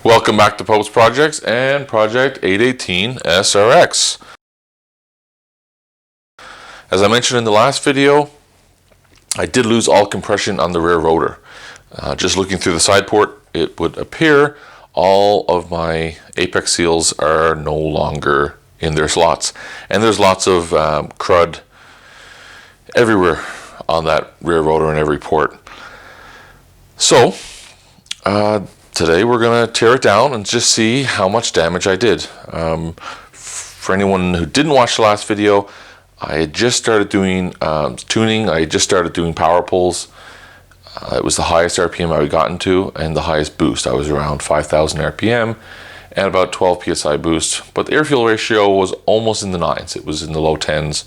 Welcome back to Pope's Projects and Project 818 SRX. As I mentioned in the last video, I did lose all compression on the rear rotor. Just looking through the side port, it would appear all of my apex seals are no longer in their slots. And there's lots of crud everywhere on that rear rotor in every port. So, today we're going to tear it down and just see how much damage I did. For anyone who didn't watch the last video, I had just started doing tuning. I had just started doing power pulls. It was the highest RPM I had gotten to and the highest boost. I was around 5,000 RPM and about 12 PSI boost. But the air-fuel ratio was almost in the 9s. It was in the low 10s.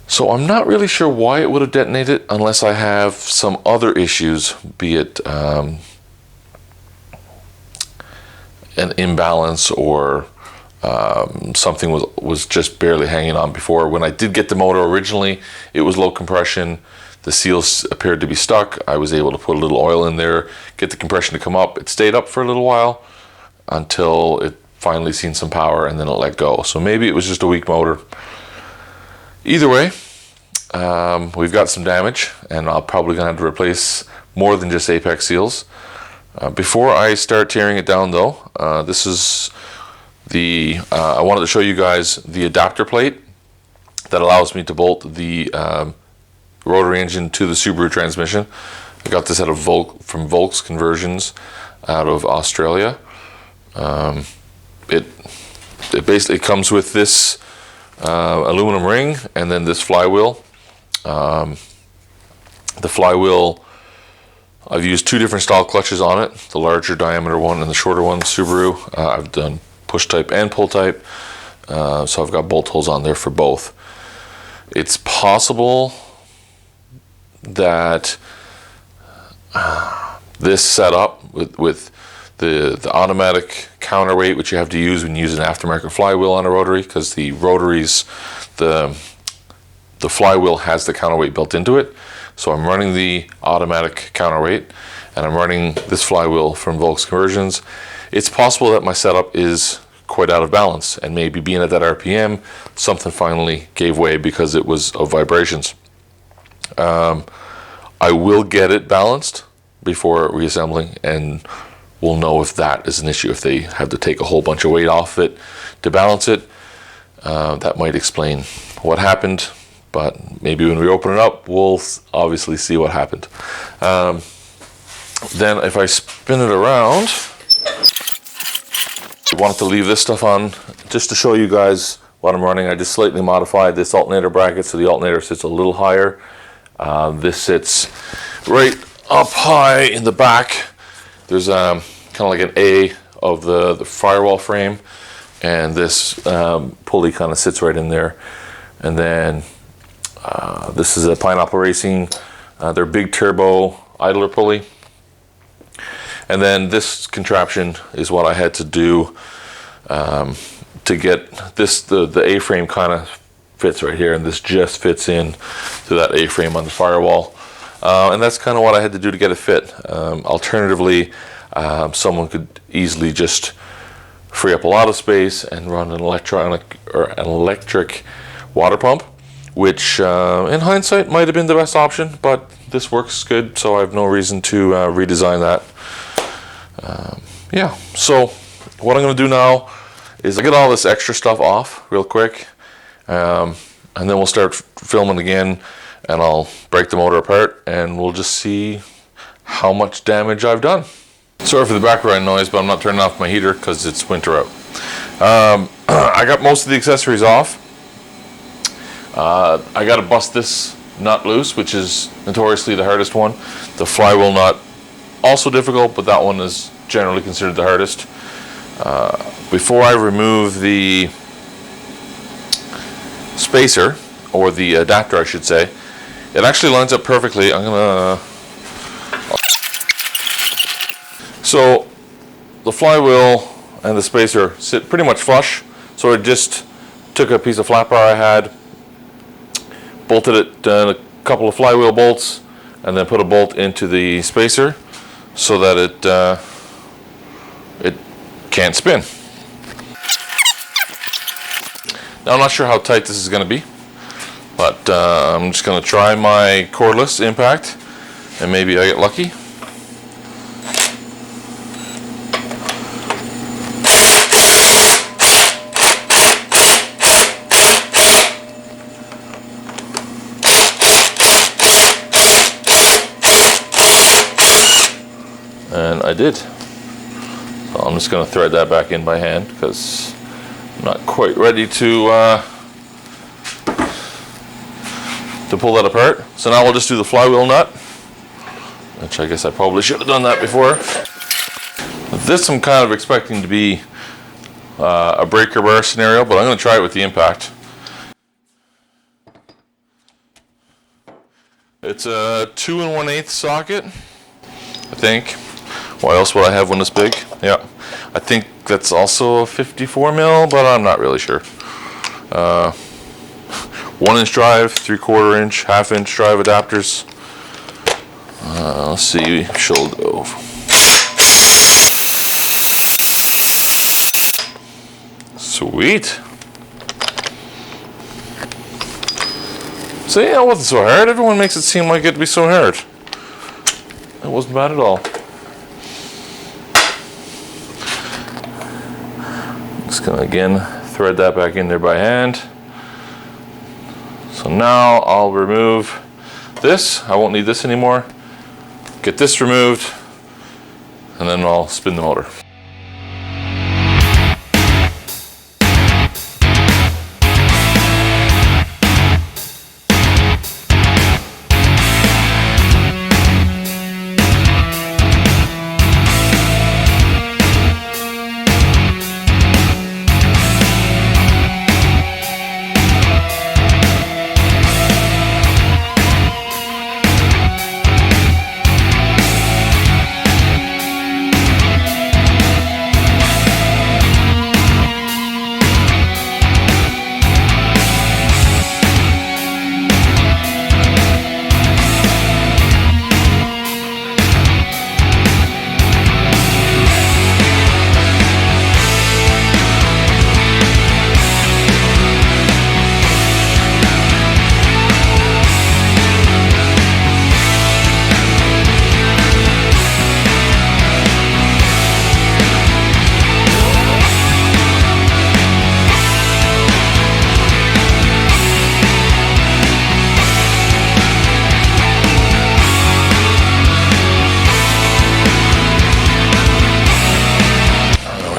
So I'm not really sure why it would have detonated unless I have some other issues, be it an imbalance or something was just barely hanging on before. When I did get the motor originally, it was low compression. The seals appeared to be stuck. I was able to put a little oil in there, get the compression to come up. It stayed up for a little while until it finally seen some power and then it let go. So maybe it was just a weak motor. Either way, we've got some damage and I'm probably gonna have to replace more than just apex seals. Before I start tearing it down though, this is the, I wanted to show you guys the adapter plate that allows me to bolt the rotary engine to the Subaru transmission. I got this out of from Volks Conversions out of Australia. It basically comes with this aluminum ring and then this flywheel. The flywheel, I've used two different style clutches on it, the larger diameter one and the shorter one, Subaru. I've done push type and pull type, so I've got bolt holes on there for both. It's possible that this setup with the automatic counterweight, which you have to use when you use an aftermarket flywheel on a rotary, because the rotaries, the flywheel has the counterweight built into it. So I'm running the automatic counterweight and I'm running this flywheel from Volks Conversions. It's possible that my setup is quite out of balance and maybe being at that RPM, something finally gave way because it was of vibrations. I will get it balanced before reassembling and we'll know if that is an issue. If they have to take a whole bunch of weight off it to balance it, that might explain what happened. But maybe when we open it up, we'll obviously see what happened. Then if I spin it around, I wanted to leave this stuff on just to show you guys what I'm running. I just slightly modified this alternator bracket so the alternator sits a little higher. This sits right up high in the back. There's kind of like an A of the firewall frame, and this pulley kind of sits right in there. And then this is a Pineapple Racing, their big turbo idler pulley. And then this contraption is what I had to do to get this, the A-frame kind of fits right here, and this just fits in to that A-frame on the firewall. And that's kind of what I had to do to get it fit. Alternatively, someone could easily just free up a lot of space and run an electric water pump, which in hindsight might have been the best option, but this works good, so I have no reason to redesign that. Yeah, so what I'm going to do now is I get all this extra stuff off real quick, and then we'll start filming again, and I'll break the motor apart, and we'll just see how much damage I've done. Sorry for the background noise, but I'm not turning off my heater because it's winter out. I got most of the accessories off. I got to bust this nut loose, which is notoriously the hardest one. The flywheel nut, also difficult, but that one is generally considered the hardest. Before I remove the spacer, or the adapter I should say, it actually lines up perfectly. So the flywheel and the spacer sit pretty much flush, so I just took a piece of flat bar I had, bolted it a couple of flywheel bolts, and then put a bolt into the spacer so that it can't spin. Now I'm not sure how tight this is going to be, but I'm just going to try my cordless impact, and maybe I get lucky. And I did. So I'm just going to thread that back in by hand because I'm not quite ready to pull that apart. So now we'll just do the flywheel nut, which I guess I probably should have done that before. This I'm kind of expecting to be a breaker bar scenario, but I'm going to try it with the impact. It's a 2 1/8 socket, I think. Why else would I have one this big? Yeah, I think that's also a 54 mil, but I'm not really sure. 1-inch drive, 3/4 inch, 1/2 inch drive adapters. Let's see, she'll go. Sweet. See, that wasn't so hard. Everyone makes it seem like it'd be so hard. It wasn't bad at all. Just gonna again thread that back in there by hand. So now I'll remove this. I won't need this anymore. Get this removed, and then I'll spin the motor.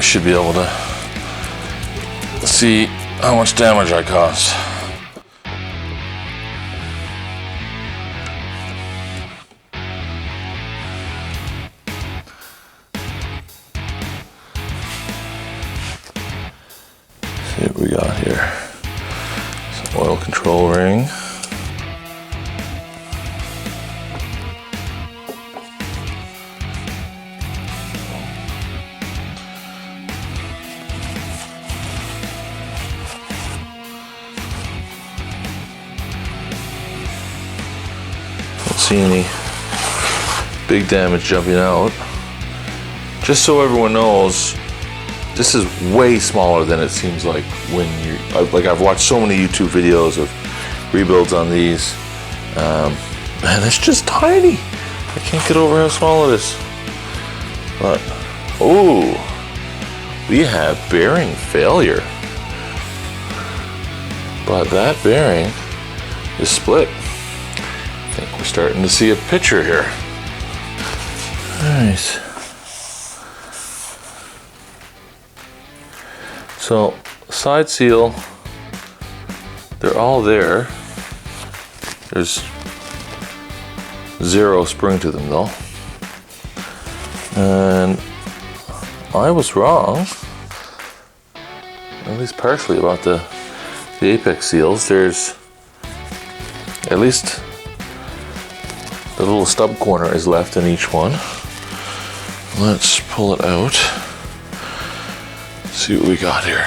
Should be able to see how much damage I caused. See what we got here. Some oil control ring. See any big damage jumping out. Just so everyone knows, this is way smaller than it seems like when you like. I've watched so many YouTube videos of rebuilds on these, and it's just tiny. I can't get over how small it is. But oh, we have bearing failure. But that bearing is split. I think we're starting to see a picture here. Nice. So, side seal, they're all there. There's zero spring to them though. And I was wrong, at least partially, about the apex seals. There's at least the little stub corner is left in each one. Let's pull it out. See what we got here.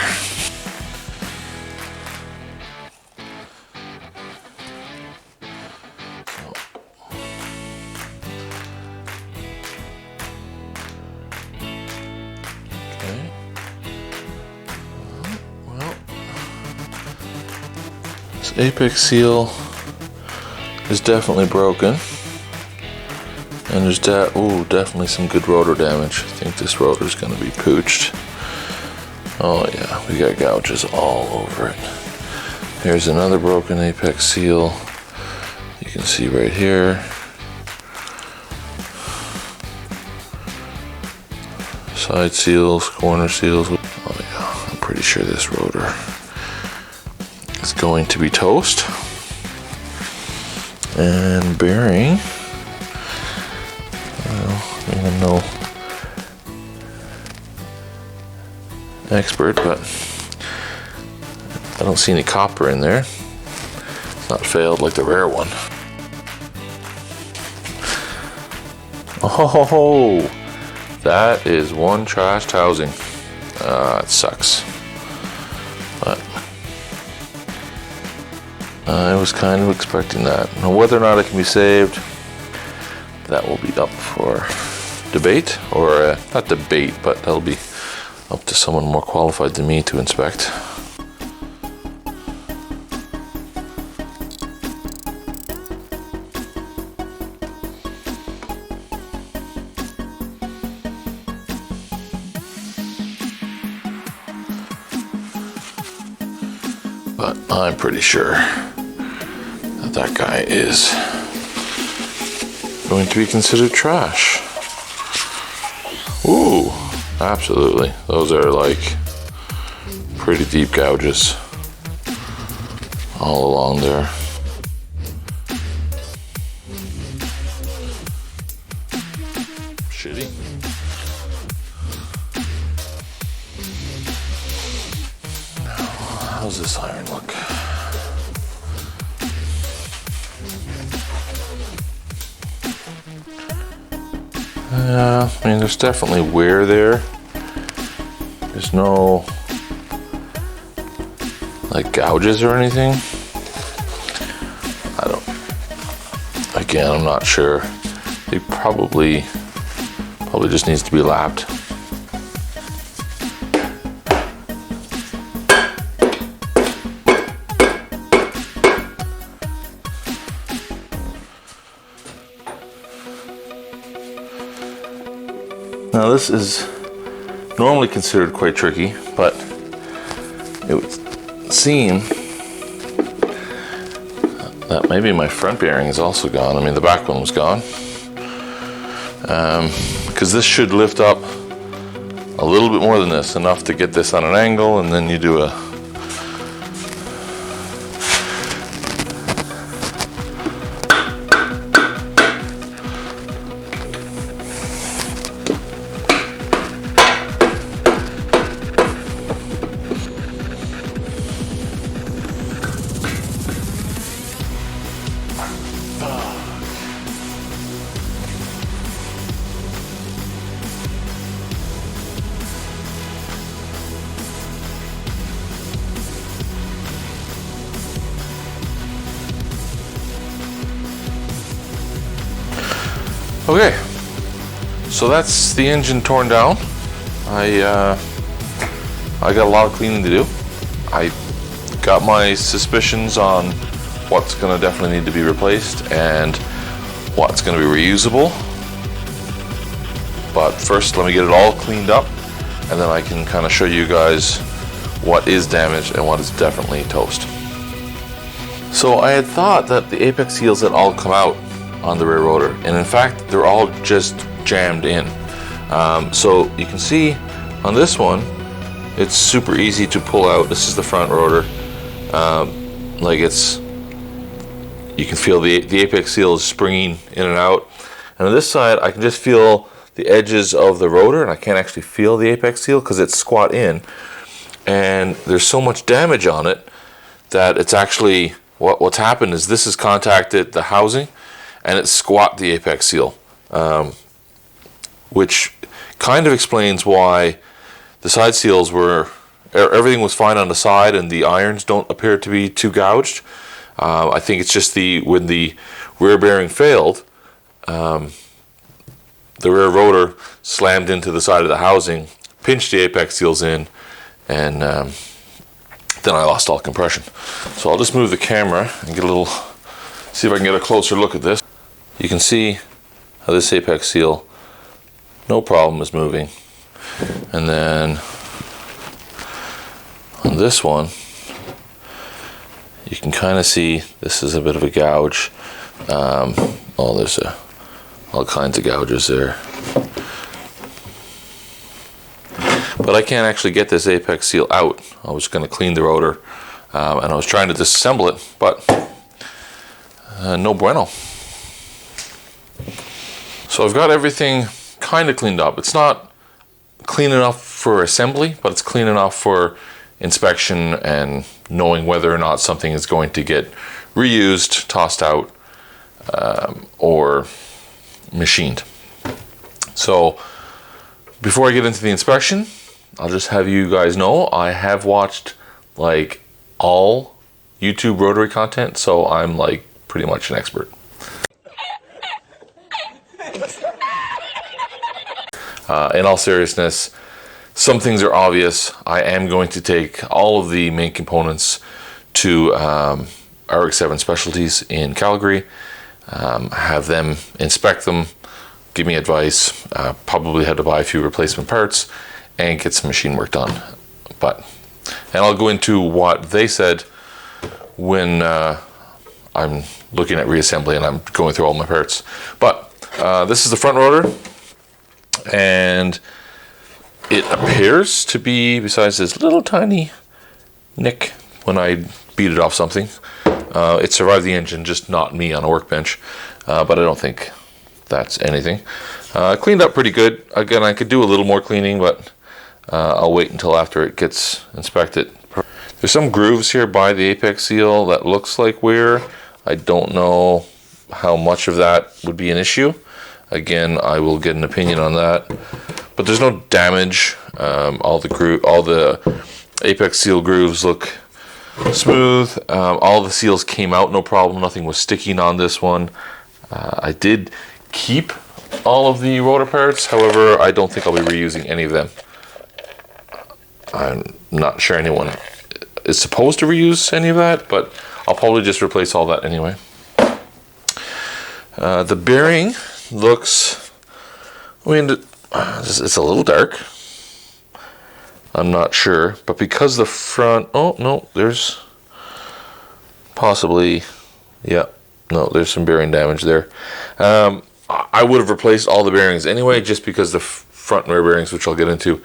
Okay. apex seal is definitely broken, and there's definitely some good rotor damage. I think this rotor is going to be pooched. Oh yeah, we got gouges all over it. Here's another broken apex seal. You can see right here. Side seals, corner seals. Oh yeah, I'm pretty sure this rotor is going to be toast. And bearing, well, I'm no expert, but I don't see any copper in there. It's not failed like the rare one. Oh, that is one trashed housing. It sucks. But I was kind of expecting that. Now, whether or not it can be saved, that will be up for debate, or not debate, but that'll be up to someone more qualified than me to inspect. But I'm pretty sure that that guy is going to be considered trash. Ooh, absolutely. Those are like pretty deep gouges all along there. Shitty. How's this iron look? I mean, there's definitely wear there. There's no like gouges or anything. Again, I'm not sure. They probably just needs to be lapped. Now this is normally considered quite tricky, but it would seem that maybe my front bearing is also gone. I mean, the back one was gone. Because this should lift up a little bit more than this, enough to get this on an angle, and then you do a Okay, so that's the engine torn down. I got a lot of cleaning to do. I got my suspicions on what's going to definitely need to be replaced and what's going to be reusable. But first, let me get it all cleaned up, and then I can kind of show you guys what is damaged and what is definitely toast. So I had thought that the apex seals had all come out on the rear rotor, and in fact they're all just jammed in. So you can see on this one it's super easy to pull out. This is the front rotor. Like you can feel the apex seal is springing in and out, and on this side I can just feel the edges of the rotor, and I can't actually feel the apex seal because it's squat in, and there's so much damage on it that it's actually what's happened is this has contacted the housing and it squat the apex seal, which kind of explains why the side seals everything was fine on the side and the irons don't appear to be too gouged. I think it's just when the rear bearing failed, the rear rotor slammed into the side of the housing, pinched the apex seals in, and then I lost all compression. So I'll just move the camera and get a little, see if I can get a closer look at this. You can see how this apex seal, no problem, is moving. And then on this one, you can kind of see this is a bit of a gouge. Oh, there's all kinds of gouges there. But I can't actually get this apex seal out. I was going to clean the rotor, and I was trying to disassemble it, but no bueno. So I've got everything kind of cleaned up. It's not clean enough for assembly, but it's clean enough for inspection and knowing whether or not something is going to get reused, tossed out, or machined. So before I get into the inspection, I'll just have you guys know I have watched like all YouTube rotary content, so I'm like pretty much an expert. In all seriousness, some things are obvious. I am going to take all of the main components to RX-7 Specialties in Calgary, have them inspect them, give me advice, probably have to buy a few replacement parts and get some machine work done. And I'll go into what they said when I'm looking at reassembly and I'm going through all my parts. But this is the front rotor, and it appears to be, besides this little tiny nick when I beat it off something, it survived the engine, just not me on a workbench. But I don't think that's anything. Cleaned up pretty good. Again, I could do a little more cleaning, but I'll wait until after it gets inspected. There's some grooves here by the apex seal that looks like wear. I don't know how much of that would be an issue. Again, I will get an opinion on that. But there's no damage. All the apex seal grooves look smooth. All the seals came out no problem. Nothing was sticking on this one. I did keep all of the rotor parts. However, I don't think I'll be reusing any of them. I'm not sure anyone is supposed to reuse any of that, but I'll probably just replace all that anyway. The bearing looks, I mean, it's a little dark. I'm not sure, but because the front, oh no, there's possibly, yeah, no, there's some bearing damage there. I would have replaced all the bearings anyway, just because the front and rear bearings, which I'll get into,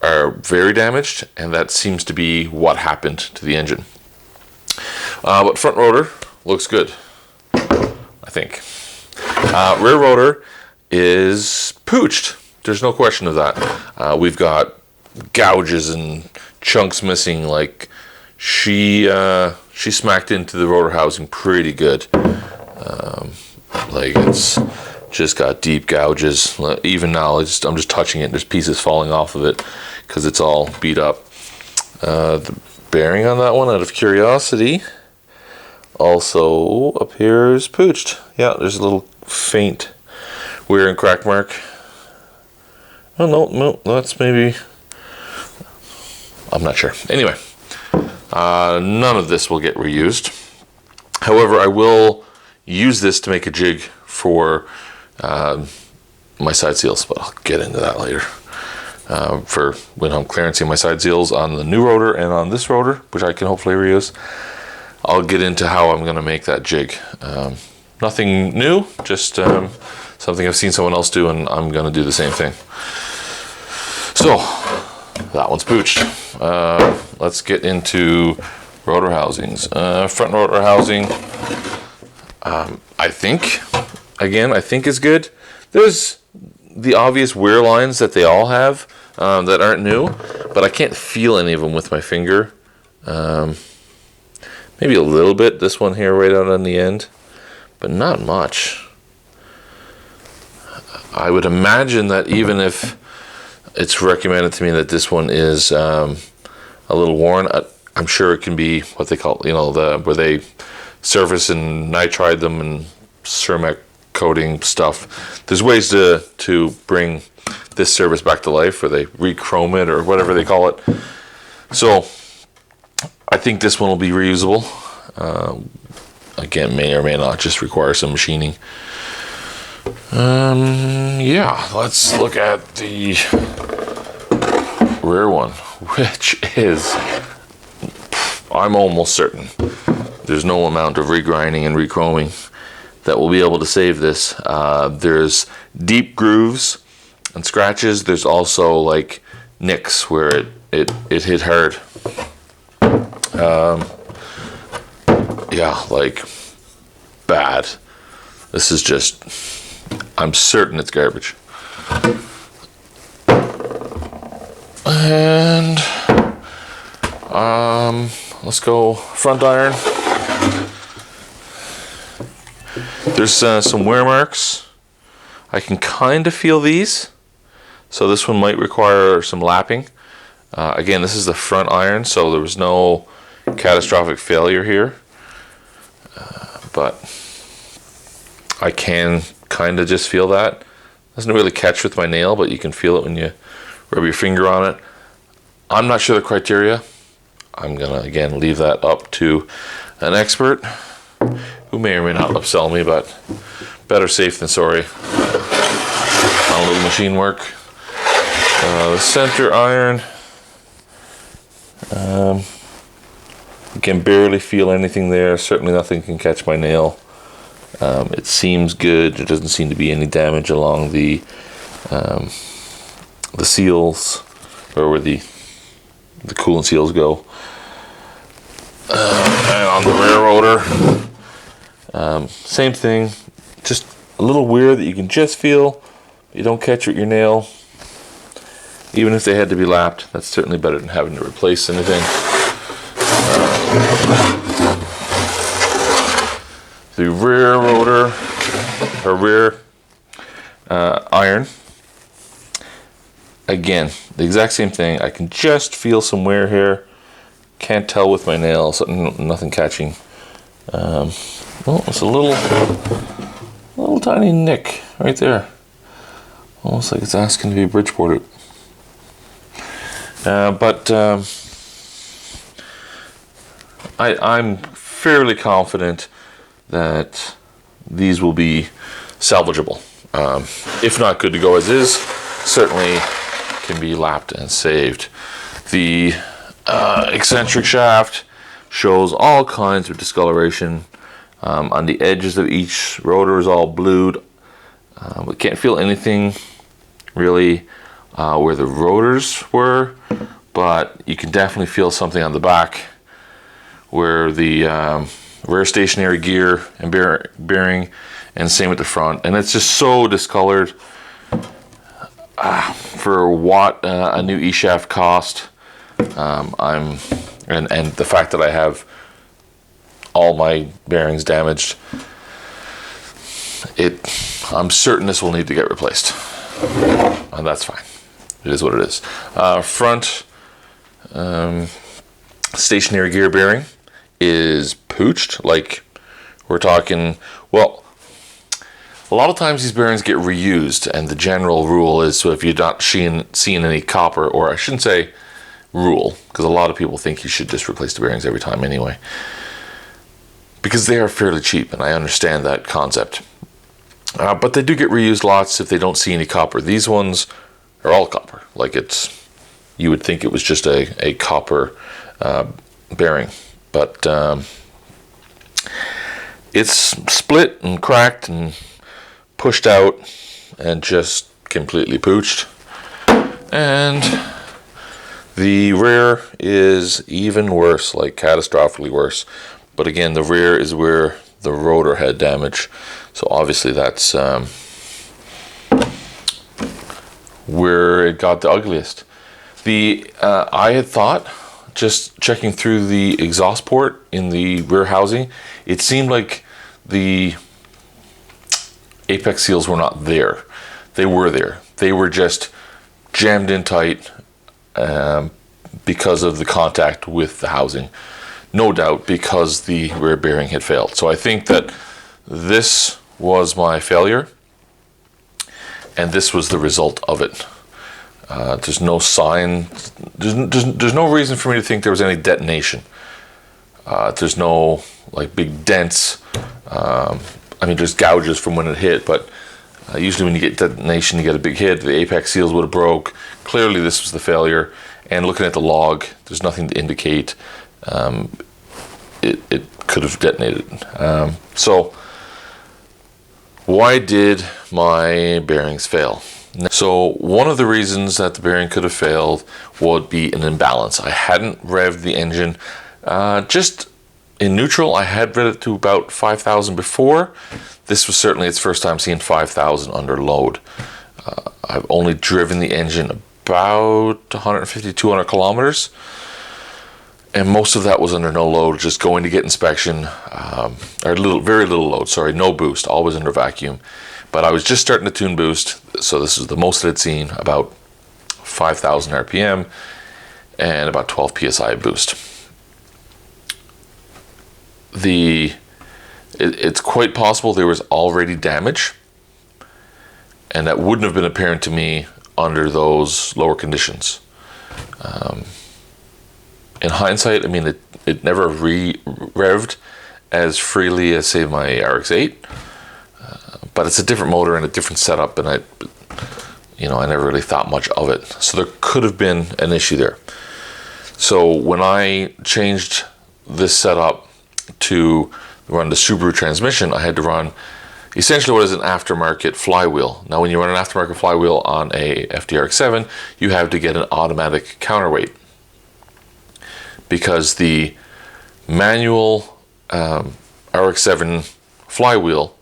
are very damaged, and that seems to be what happened to the engine. But front rotor looks good, I think. Rear rotor is pooched. There's no question of that. We've got gouges and chunks missing. Like she smacked into the rotor housing pretty good. Like it's just got deep gouges. Even now, I'm just touching it. There's pieces falling off of it because it's all beat up. The bearing on that one, out of curiosity, also appears pooched. Yeah, there's a little faint wear and crack mark. Oh no, that's maybe, I'm not sure. Anyway, none of this will get reused. However, I will use this to make a jig for my side seals, but I'll get into that later. For when I'm clearancing my side seals on the new rotor and on this rotor, which I can hopefully reuse, I'll get into how I'm going to make that jig. Nothing new, just something I've seen someone else do, and I'm going to do the same thing. So that one's pooched. Let's get into rotor housings. Front rotor housing, I think is good. There's the obvious wear lines that they all have that aren't new, but I can't feel any of them with my finger. Maybe a little bit, this one here right out on the end, but not much. I would imagine that even if it's recommended to me that this one is a little worn, I'm sure it can be what they call, where they surface and nitride them and ceramic coating stuff. There's ways to bring this surface back to life, where they re-chrome it or whatever they call it. So I think this one will be reusable. Again, may or may not just require some machining. Yeah, let's look at the rear one, which is, I'm almost certain there's no amount of regrinding and rechroming that will be able to save this. There's deep grooves and scratches. There's also like nicks where it hit hard. Yeah, like bad. This is just, I'm certain it's garbage. And let's go front iron. There's some wear marks. I can kind of feel these, so this one might require some lapping. Again, this is the front iron, so there was no catastrophic failure here, but I can kind of just feel that. Doesn't really catch with my nail, but you can feel it when you rub your finger on it. I'm not sure the criteria. I'm gonna again leave that up to an expert who may or may not upsell me, but better safe than sorry on a little machine work. The center iron, can barely feel anything there. Certainly nothing can catch my nail. It seems good. There doesn't seem to be any damage along the seals, or where the coolant seals go. And on the rear rotor, same thing. Just a little weird that you can just feel. You don't catch with your nail. Even if they had to be lapped, that's certainly better than having to replace anything. The rear rotor, or rear iron, again, the exact same thing. I can just feel some wear here. Can't tell with my nail, nothing catching. Well, it's a little tiny nick right there. Almost like it's asking to be Bridgeported. But I'm fairly confident that these will be salvageable. If not good to go as is, certainly can be lapped and saved. The eccentric shaft shows all kinds of discoloration. On the edges of each rotor is all blued. We can't feel anything really where the rotors were, but you can definitely feel something on the back where the rear stationary gear and bearing, and same with the front. And it's just so discolored. For what a new E-shaft cost, and the fact that I have all my bearings damaged, I'm certain this will need to get replaced, and that's fine. It is what it is. Front stationary gear bearing is pooched. Like, we're talking, well, a lot of times these bearings get reused, and the general rule is, so if you're not seeing any copper, or I shouldn't say rule, because a lot of people think you should just replace the bearings every time anyway, because they are fairly cheap, and I understand that concept. But they do get reused lots if they don't see any copper. These ones are all copper. Like, you would think it was just a copper bearing, but it's split and cracked and pushed out and just completely pooched. And the rear is even worse, like catastrophically worse. But again, the rear is where the rotor had damage, so obviously that's where it got the ugliest. I had thought, just checking through the exhaust port in the rear housing, it seemed like the apex seals were not there. They were there. They were just jammed in tight because of the contact with the housing. No doubt because the rear bearing had failed. So I think that this was my failure, and this was the result of it. There's no sign, there's no reason for me to think there was any detonation. There's no like big dents. I mean, there's gouges from when it hit, but usually when you get detonation, you get a big hit. The apex seals would have broke. Clearly this was the failure. And looking at the log, there's nothing to indicate it could have detonated. So why did my bearings fail? So one of the reasons that the bearing could have failed would be an imbalance. I hadn't revved the engine. Just in neutral, I had read it to about 5,000 before. This was certainly its first time seeing 5,000 under load. I've only driven the engine about 150, 200 kilometers. And most of that was under no load, just going to get inspection, or very little load, sorry, no boost, always under vacuum. But I was just starting to tune boost, so this is the most I'd seen, about 5,000 RPM and about 12 PSI boost. It's quite possible there was already damage, and that wouldn't have been apparent to me under those lower conditions. In hindsight, I mean, it never revved as freely as, say, my RX-8, but it's a different motor and a different setup, and I never really thought much of it. So there could have been an issue there. So when I changed this setup to run the Subaru transmission, I had to run essentially what is an aftermarket flywheel. Now, when you run an aftermarket flywheel on a FDRX7, you have to get an automatic counterweight, because the manual RX7 flywheel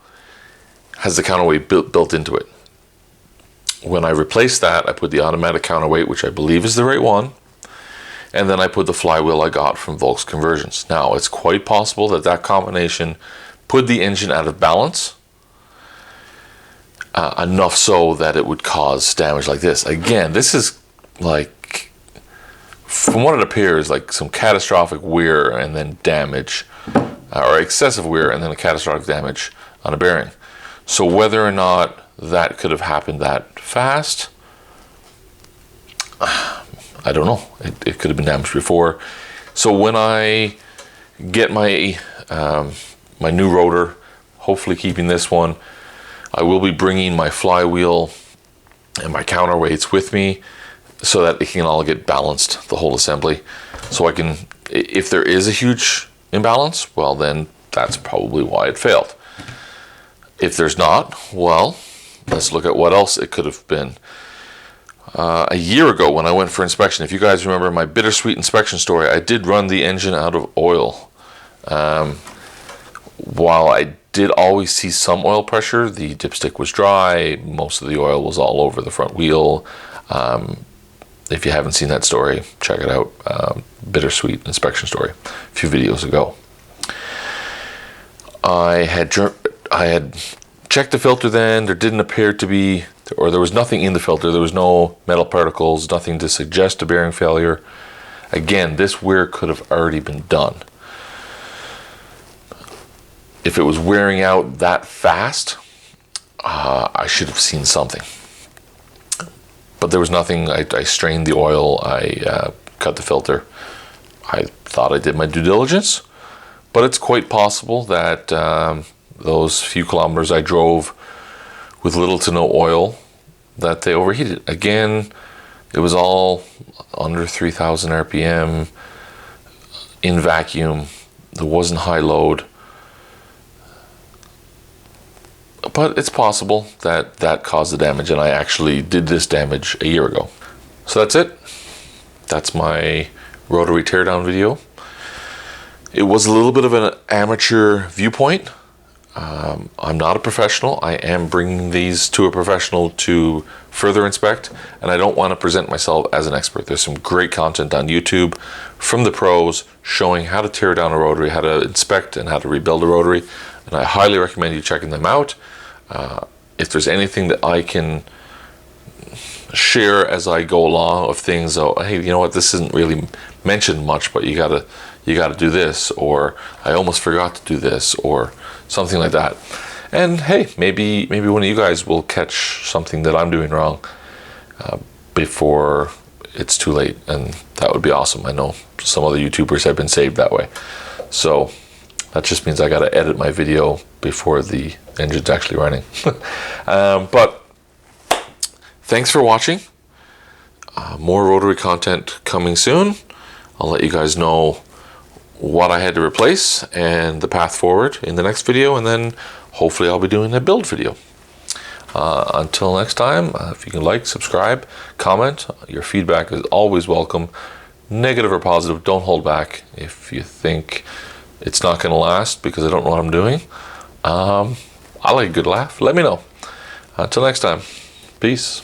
has the counterweight built into it. When I replaced that, I put the automatic counterweight, which I believe is the right one, and then I put the flywheel I got from Volks Conversions. Now, it's quite possible that that combination put the engine out of balance, enough so that it would cause damage like this. Again, this is like, from what it appears, like some catastrophic wear and then damage, or excessive wear and then a catastrophic damage on a bearing. So whether or not that could have happened that fast, I don't know. It could have been damaged before. So when I get my my new rotor, hopefully keeping this one, I will be bringing my flywheel and my counterweights with me so that it can all get balanced, the whole assembly. So I can, if there is a huge imbalance, well, then that's probably why it failed. If there's not, well, let's look at what else it could have been. A year ago when I went for inspection, if you guys remember my bittersweet inspection story, I did run the engine out of oil. While I did always see some oil pressure, the dipstick was dry, most of the oil was all over the front wheel. If you haven't seen that story, check it out. Bittersweet inspection story, a few videos ago. I had checked the filter then. There didn't appear to be, or there was nothing in the filter. There was no metal particles, nothing to suggest a bearing failure. Again, this wear could have already been done. If it was wearing out that fast, I should have seen something. But there was nothing. I strained the oil, I cut the filter. I thought I did my due diligence, but it's quite possible that those few kilometers I drove with little to no oil, that they overheated. Again, it was all under 3,000 RPM, in vacuum. There wasn't high load. But it's possible that that caused the damage, and I actually did this damage a year ago. So that's it. That's my Rotary teardown video. It was a little bit of an amateur viewpoint. I'm not a professional. I am bringing these to a professional to further inspect, and I don't want to present myself as an expert. There's some great content on YouTube from the pros showing how to tear down a rotary, how to inspect and how to rebuild a rotary, and I highly recommend you checking them out. If there's anything that I can share as I go along of things, oh, hey, you know what, this isn't really mentioned much, but you gotta do this, or I almost forgot to do this, or something like that. And hey, maybe one of you guys will catch something that I'm doing wrong before it's too late, and that would be awesome. I know some other YouTubers have been saved that way. So that just means I got to edit my video before the engine's actually running. But thanks for watching. More rotary content coming soon. I'll let you guys know what I had to replace and the path forward in the next video, and then hopefully I'll be doing a build video. Until next time, if you can like, subscribe, comment. Your feedback is always welcome. Negative or positive, don't hold back. If you think it's not going to last because I don't know what I'm doing, I like a good laugh. Let me know. Until next time, peace.